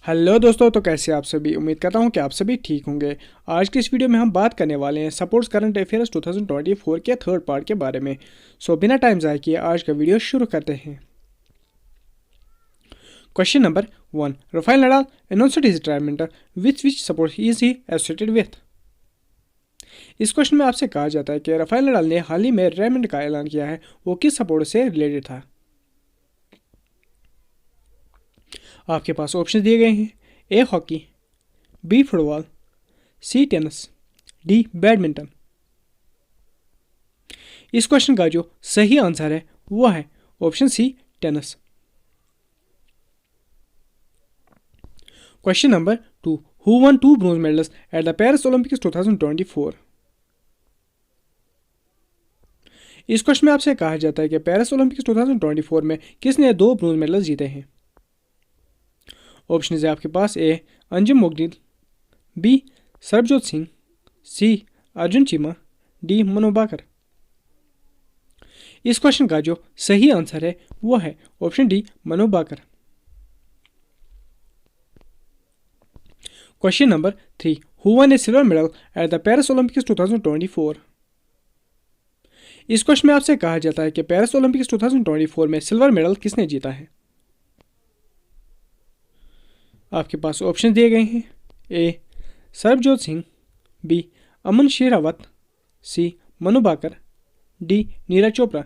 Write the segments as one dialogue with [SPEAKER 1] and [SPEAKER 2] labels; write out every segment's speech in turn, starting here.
[SPEAKER 1] Hello दोस्तों, तो कैसे आप सभी। उम्मीद करता हूं कि आप सभी ठीक होंगे। आज की इस वीडियो में हम बात करने वाले हैं स्पोर्ट्स करंट अफेयर्स 2024 के थर्ड पार्ट के बारे में। सो बिना टाइम ज़ाया किए आज का वीडियो शुरू करते हैं। Question number 1, Rafael Nadal announced his retirement, which sport is he associated with। इस क्वेश्चन में आपसे कहा जाता है कि राफेल नडाल ने हाल ही में रिटायरमेंट का ऐलान किया है, वो किस स्पोर्ट से रिलेटेड था। आपके पास ऑप्शन दिए गए हैं। A hockey, B football, C tennis, D badminton. इस क्वेश्चन का जो सही आंसर है वो है option C tennis. Question number 2, who won 2 bronze medals at the Paris Olympics 2024। इस क्वेश्चन में आपसे कहा जाता है कि पेरिस ओलंपिक्स 2024 में किसने 2 ब्रोंज मेडल्स जीते हैं। ऑप्शन है आपके पास। A Anjum Moudgil, B Sarabjot Singh, C Arjun Cheema, D Manu Bhaker. इस क्वेश्चन का जो सही आंसर है वो है option D Manu Bhaker. Question number 3, who won a silver medal at the Paris Olympics 2024। इस क्वेश्चन में आपसे कहा जाता है कि पेरिस ओलंपिक्स 2024 में सिल्वर मेडल किसने जीता है। आपके पास ऑप्शन दिए गए हैं। ए सरबजोत सिंह, बी अमन शेरावत, सी मनु भाकर, डी नीरज चोपड़ा।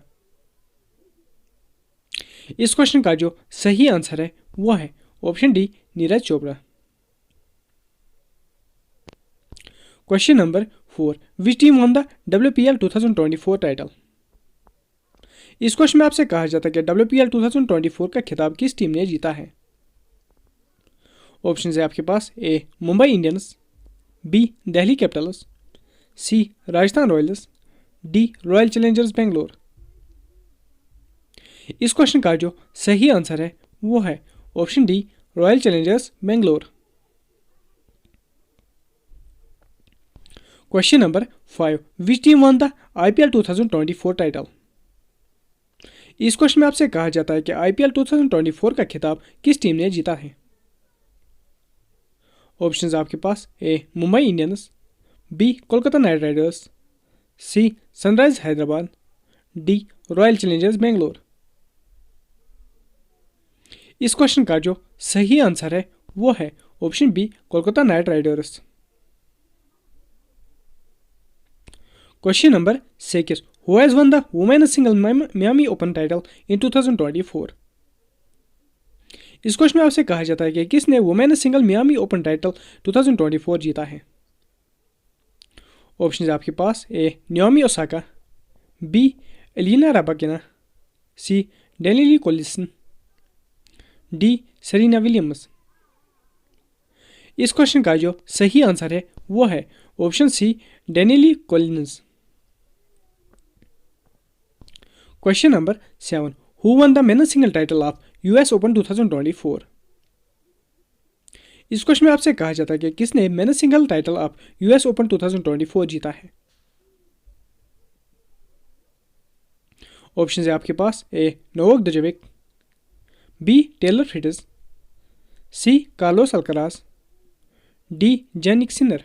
[SPEAKER 1] इस क्वेश्चन का जो सही आंसर है वो है option D Neeraj Chopra. Question number 4, which team won the WPL 2024 title. इस क्वेश्चन में आपसे कहा जाता है कि WPL 2024 का खिताब किस टीम ने जीता है। ऑप्शन है आपके पास। A Mumbai Indians, B Delhi Capitals, C Rajasthan Royals, D Royal Challengers Bangalore. इस क्वेश्चन का जो सही आंसर है वो है option D Royal Challengers Bangalore. Question number 5, which team won the IPL 2024 title. इस क्वेश्चन में आपसे कहा जाता है कि IPL 2024 का खिताब किस टीम ने जीता है। ऑप्शंस आपके पास। A Mumbai Indians, B Kolkata Knight Riders, C Sunrise Hyderabad, D Royal Challengers Bangalore. इस क्वेश्चन का जो सही आंसर है वो है option B Kolkata Knight Riders. Question number 6, who has won the women's single Miami Open title in 2024। इस क्वेश्चन में आपसे कहा जाता है कि किसने women's single Miami Open title 2024 जीता है। ऑप्शन आपके पास। A Naomi Osaka, B Elena Rybakina, C Danielle Collins, D Serena Williams. इस क्वेश्चन का जो सही आंसर है वो है option C Danielle Collins. Question number 7, who won the men's single title of US Open 2024। इस क्वेश्चन में आपसे कहा जाता है कि किसने men's single title of US Open 2024 जीता है। ऑप्शन है आपके पास। ए नोवाक जोकोविच, B Taylor Fritz, C Carlos Alcaraz, D Jannik Sinner.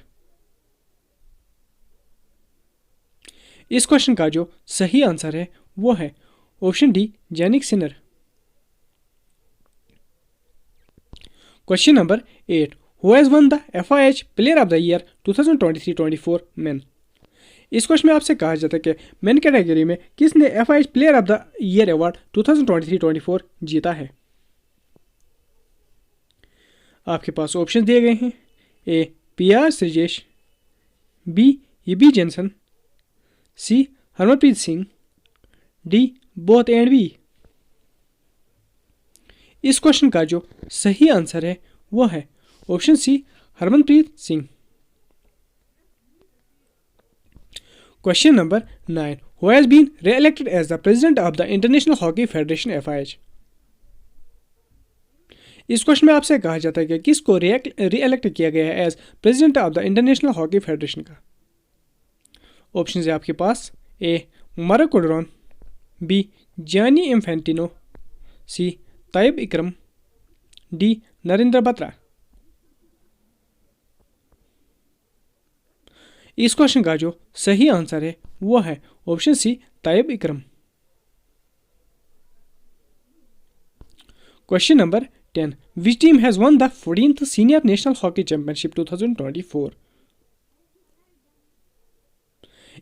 [SPEAKER 1] इस क्वेश्चन का जो सही आंसर है वो है option D Jannik Sinner. Question number 8, who has won the FIH player of the year 2023-24 men. इस क्वेश्चन में आपसे कहा जाता है कि मेन कैटेगरी में किसने FIH player of the year award 2023-24 जीता है। आपके पास ऑप्शन दिए गए हैं। A PR Sreejesh, B EB Janssen, C Harmanpreet Singh, D both and B. इस क्वेश्चन का जो सही आंसर है वो है option C Harmanpreet Singh. Question number 9, who has been re-elected as the president of the International Hockey Federation FIH। इस क्वेश्चन में आपसे कहा जाता है कि किसको री-इलेक्ट किया गया है as president of the International Hockey Federation का। ऑप्शन है आपके पास। A Marco Coudron, B Gianni Infantino, C Tayyab Ikram, D Narendra Batra. इस क्वेश्चन का जो सही आंसर है वो है option C Tayyab Ikram. Question number 10, which team has won the 14th senior national hockey championship 2024?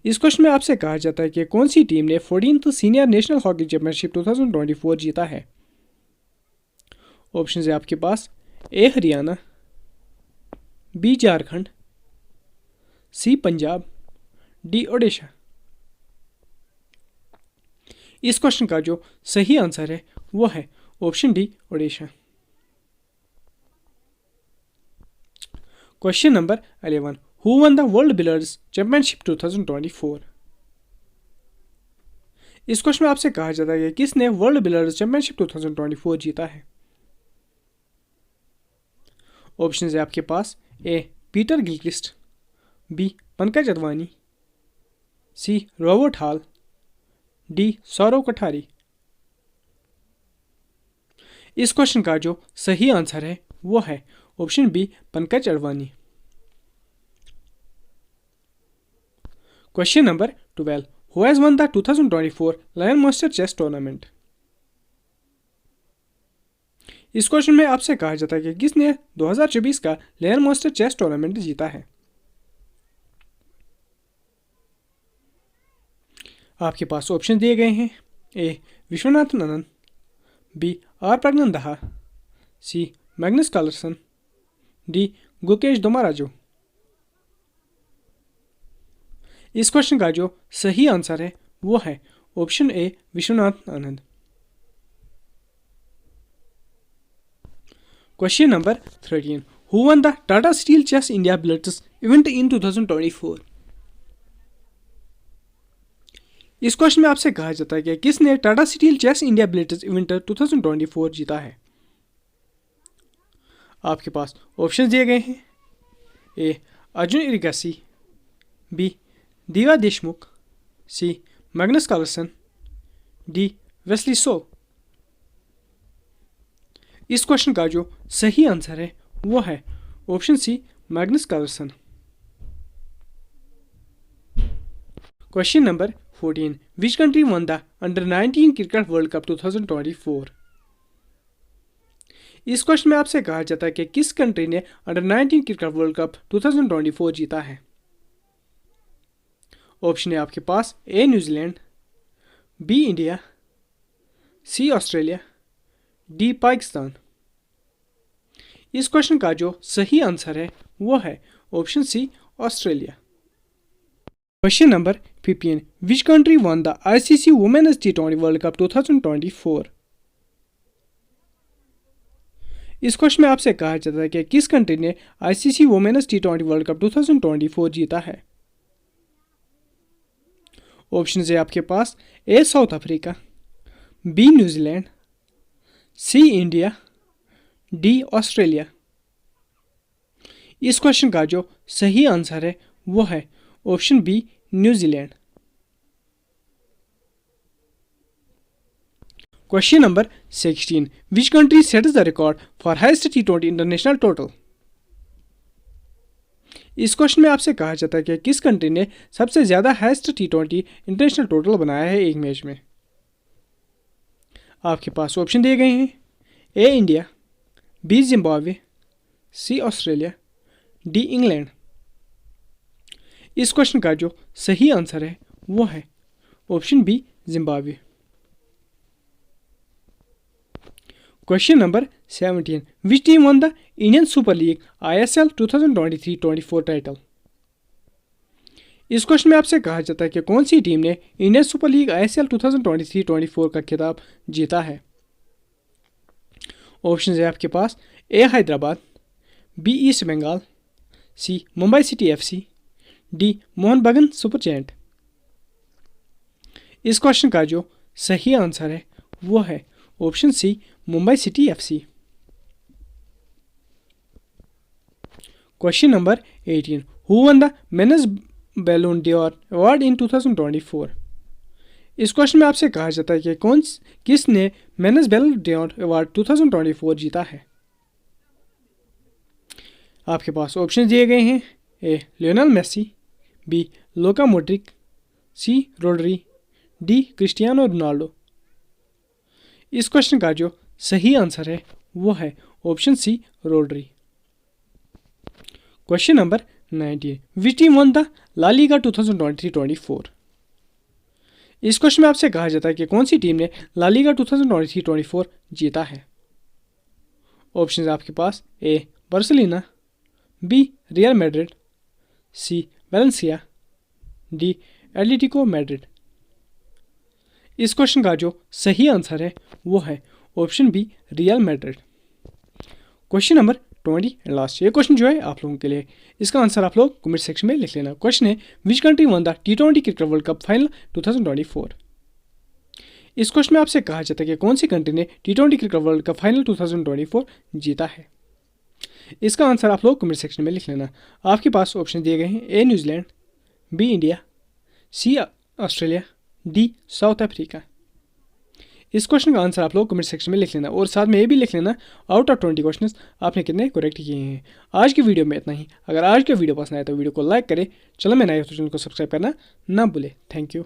[SPEAKER 1] इस क्वेश्चन में आपसे कहा जाता है कि कौन सी टीम ने 14th senior national hockey championship 2024 जीता है। ऑप्शन है आपके पास ए हरियाणा, बी झारखंड, सी पंजाब, डी ओडिशा। इस क्वेश्चन का जो सही आंसर है वो है option D Odisha. Question number 11, who won the world billiards championship 2024? इस क्वेश्चन में आपसे कहा जाता है कि किसने वर्ल्ड बिलियर्ड्स चैंपियनशिप 2024 जीता है। ऑप्शन है आपके पास A Peter Gilchrist, B Pankaj Advani, C Robert Hall, D Sourav Kothari. इस क्वेश्चन का जो सही आंसर है वो है option B Pankaj Advani. Question number 12, who has won the 2024 Lion Master chess tournament? इस क्वेश्चन में आपसे कहा जाता है कि किसने 2024 का लायन मास्टर चेस टूर्नामेंट जीता है। आपके पास ऑप्शन दिए गए हैं, A Viswanathan Anand, B R Praggnanandhaa, C Magnus Carlsen, D Gukesh Dommaraju. इस क्वेश्चन का जो सही आंसर है वो है option A Vishwanath Anand. Question number 13, who won the Tata steel chess India billiards event in 2024? इस क्वेश्चन में आपसे कहा जाता है कि किसने Tata steel chess India billiards event 2024 जीता है। आपके पास ऑप्शन दिए गए हैं, ए Arjun Erigaisi, B Divya Deshmukh, C Magnus Carlsen, D Wesley So. इस क्वेश्चन का जो सही आंसर है वो है option C Magnus Carlsen. Question number 14, which country won the under 19 cricket world cup 2024? इस क्वेश्चन में आपसे कहा जाता है कि किस कंट्री ने अंडर 19 क्रिकेट वर्ल्ड कप 2024 जीता है। ऑप्शन है आपके पास A New Zealand, B India, C Australia, D Pakistan. इस क्वेश्चन का जो सही आंसर है वो है option C Australia. Question number 15, which country won the ICC women's T20 world cup 2024? इस क्वेश्चन में आपसे कहा जाता है कि किस कंट्री ने ICC women's T20 world cup 2024 जीता है। ऑप्शन है आपके पास A South Africa, B New Zealand, C India, D Australia. इस क्वेश्चन का जो सही आंसर है वो है option B New Zealand. Question number 16, which country sets the record for highest T20 international total? इस क्वेश्चन में आपसे कहा जाता है कि किस कंट्री ने सबसे ज्यादा हाईएस्ट T20 इंटरनेशनल टोटल बनाया है एक मैच में। आपके पास ऑप्शन दिए गए हैं, A India, B Zimbabwe, C Australia, D England. इस क्वेश्चन का जो सही आंसर है वो है option B Zimbabwe. Question number 17, which team won the Indian super league ISL 2023-24 title? इस क्वेश्चन में आपसे कहा जाता है कि कौन सी टीम ने इंडियन सुपर लीग ISL 2023-24 का खिताब जीता है। ऑप्शन है आपके पास A Hyderabad, B East Bengal, C Mumbai city FC, D Mohan बगान सुपर जायंट। इस क्वेश्चन का जो सही आंसर है वो है option C Mumbai city FC। Question number 18, who won the men's ballon d'Or award in 2024? इस क्वेश्चन में आपसे कहा जाता है कि किसने मेन्स बैलून d'Or अवार्ड 2024 जीता है। आपके पास ऑप्शन दिए गए हैं, A Lionel Messi, B Luka Modric, C Rodri, D Cristiano Ronaldo. इस क्वेश्चन का जो सही आंसर है वो है option C Rodri. Question number 19, which team won the La Liga 2023-24। इस क्वेश्चन में आपसे कहा जाता है कि कौन सी टीम ने ला लीगा 2023-24 जीता है। ऑप्शन आपके पास A Barcelona, B Real Madrid, C Valencia, D Atletico Madrid. इस क्वेश्चन का जो सही आंसर है वो है option B Real Madrid. Question number 20 and last, ये क्वेश्चन जो है आप लोगों के लिए, इसका आंसर आप लोग कमेंट सेक्शन में लिख लेना। क्वेश्चन है विच country won the T20 cricket world cup final 2024। इस क्वेश्चन में आपसे कहा जाता है कि कौन सी कंट्री ने T20 cricket world cup final 2024 जीता है। इसका आंसर आप लोग कमेंट सेक्शन में लिख लेना। आपके पास ऑप्शन दिए गए हैं ए New Zealand, B India, C Australia, D south Africa. इस क्वेश्चन का आंसर आप लोग कमेंट सेक्शन में लिख लेना और साथ में ये भी लिख लेना आउट ऑफ 20 क्वेश्चंस आपने कितने करेक्ट किए हैं। आज की वीडियो में इतना ही। अगर आज की वीडियो पसंद आए तो वीडियो को लाइक करें, चैनल में नए हो तो चैनल को सब्सक्राइब करना ना भूले। Thank you.